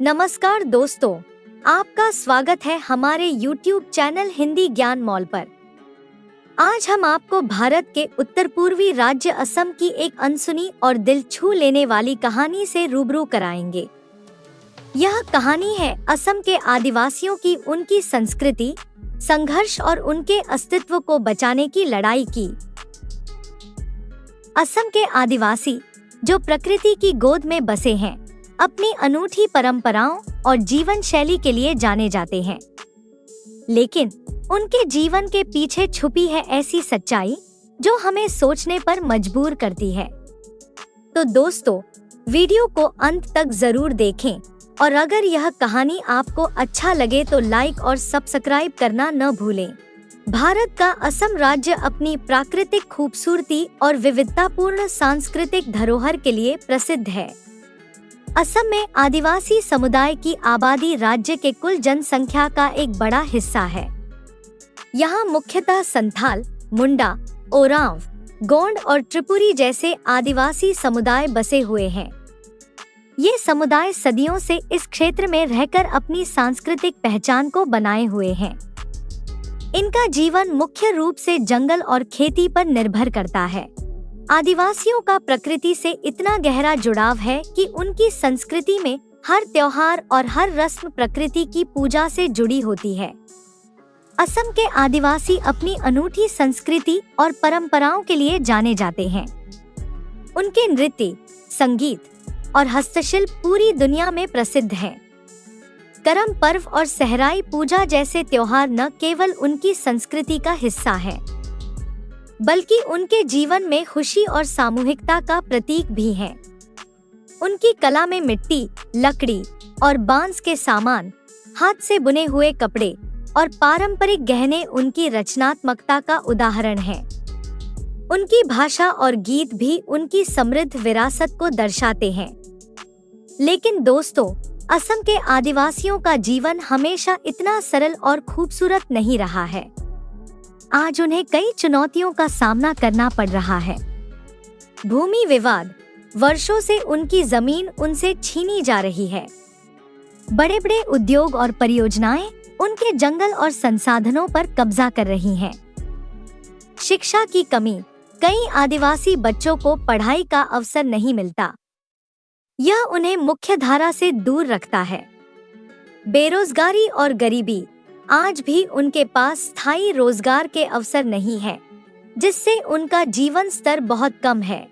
नमस्कार दोस्तों, आपका स्वागत है हमारे YouTube चैनल हिंदी ज्ञान मॉल पर। आज हम आपको भारत के उत्तर पूर्वी राज्य असम की एक अनसुनी और दिल छू लेने वाली कहानी से रूबरू कराएंगे। यह कहानी है असम के आदिवासियों की उनकी संस्कृति, संघर्ष और उनके अस्तित्व को बचाने की लड़ाई की। असम के आदिवासी, जो प्रकृति की गोद में बसे हैं, अपनी अनूठी परंपराओं और जीवन शैली के लिए जाने जाते हैं। लेकिन उनके जीवन के पीछे छुपी है ऐसी सच्चाई जो हमें सोचने पर मजबूर करती है। तो दोस्तों, वीडियो को अंत तक जरूर देखें और अगर यह कहानी आपको अच्छा लगे तो लाइक और सब्सक्राइब करना न भूलें। भारत का असम राज्य अपनी प्राकृतिक खूबसूरती और विविधतापूर्ण सांस्कृतिक धरोहर के लिए प्रसिद्ध है। असम में आदिवासी समुदाय की आबादी राज्य के कुल जनसंख्या का एक बड़ा हिस्सा है। यहाँ मुख्यतः संथाल, मुंडा, ओरांव, गोंड और त्रिपुरी जैसे आदिवासी समुदाय बसे हुए हैं। ये समुदाय सदियों से इस क्षेत्र में रहकर अपनी सांस्कृतिक पहचान को बनाए हुए हैं। इनका जीवन मुख्य रूप से जंगल और खेती पर निर्भर करता है। आदिवासियों का प्रकृति से इतना गहरा जुड़ाव है कि उनकी संस्कृति में हर त्योहार और हर रस्म प्रकृति की पूजा से जुड़ी होती है। असम के आदिवासी अपनी अनूठी संस्कृति और परंपराओं के लिए जाने जाते हैं। उनके नृत्य, संगीत और हस्तशिल्प पूरी दुनिया में प्रसिद्ध हैं। करम पर्व और सहराई पूजा जैसे त्योहार न केवल उनकी संस्कृति का हिस्सा है, बल्कि उनके जीवन में खुशी और सामूहिकता का प्रतीक भी हैं। उनकी कला में मिट्टी, लकड़ी और बांस के सामान, हाथ से बुने हुए कपड़े और पारंपरिक गहने उनकी रचनात्मकता का उदाहरण हैं। उनकी भाषा और गीत भी उनकी समृद्ध विरासत को दर्शाते हैं। लेकिन दोस्तों, असम के आदिवासियों का जीवन हमेशा इतना सरल और खूबसूरत नहीं रहा है। आज उन्हें कई चुनौतियों का सामना करना पड़ रहा है। भूमि विवाद, वर्षों से उनकी जमीन उनसे छीनी जा रही है। बड़े बड़े उद्योग और परियोजनाएं उनके जंगल और संसाधनों पर कब्जा कर रही हैं। शिक्षा की कमी, कई आदिवासी बच्चों को पढ़ाई का अवसर नहीं मिलता। यह उन्हें मुख्य धारा से दूर रखता है। बेरोजगारी और गरीबी, आज भी उनके पास स्थायी रोजगार के अवसर नहीं है, जिससे उनका जीवन स्तर बहुत कम है।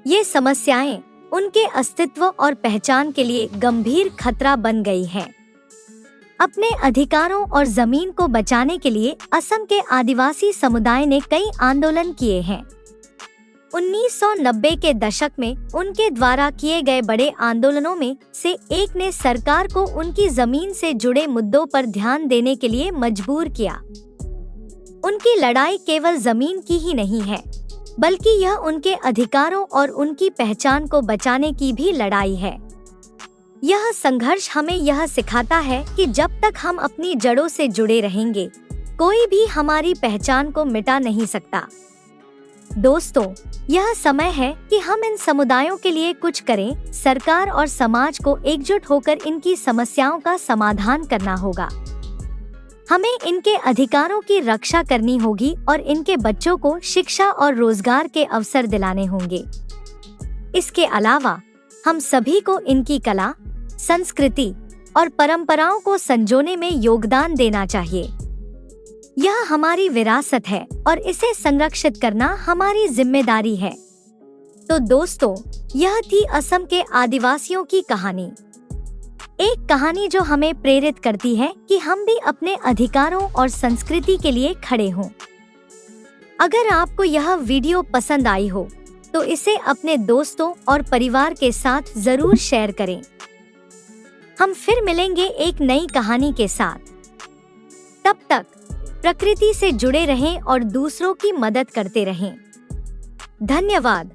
ये समस्याएं उनके अस्तित्व और पहचान के लिए गंभीर खतरा बन गई हैं। अपने अधिकारों और जमीन को बचाने के लिए असम के आदिवासी समुदाय ने कई आंदोलन किए हैं। 1990 के दशक में उनके द्वारा किए गए बड़े आंदोलनों में से एक ने सरकार को उनकी जमीन से जुड़े मुद्दों पर ध्यान देने के लिए मजबूर किया। उनकी लड़ाई केवल जमीन की ही नहीं है, बल्कि यह उनके अधिकारों और उनकी पहचान को बचाने की भी लड़ाई है। यह संघर्ष हमें यह सिखाता है कि जब तक हम अपनी जड़ों से जुड़े रहेंगे, कोई भी हमारी पहचान को मिटा नहीं सकता। दोस्तों, यह समय है कि हम इन समुदायों के लिए कुछ करें। सरकार और समाज को एकजुट होकर इनकी समस्याओं का समाधान करना होगा। हमें इनके अधिकारों की रक्षा करनी होगी और इनके बच्चों को शिक्षा और रोजगार के अवसर दिलाने होंगे। इसके अलावा हम सभी को इनकी कला, संस्कृति और परंपराओं को संजोने में योगदान देना चाहिए। यह हमारी विरासत है और इसे संरक्षित करना हमारी जिम्मेदारी है। तो दोस्तों, यह थी असम के आदिवासियों की कहानी। एक कहानी जो हमें प्रेरित करती है कि हम भी अपने अधिकारों और संस्कृति के लिए खड़े हों। अगर आपको यह वीडियो पसंद आई हो तो इसे अपने दोस्तों और परिवार के साथ जरूर शेयर करें। हम फिर मिलेंगे एक नई कहानी के साथ। तब तक प्रकृति से जुड़े रहें और दूसरों की मदद करते रहें। धन्यवाद।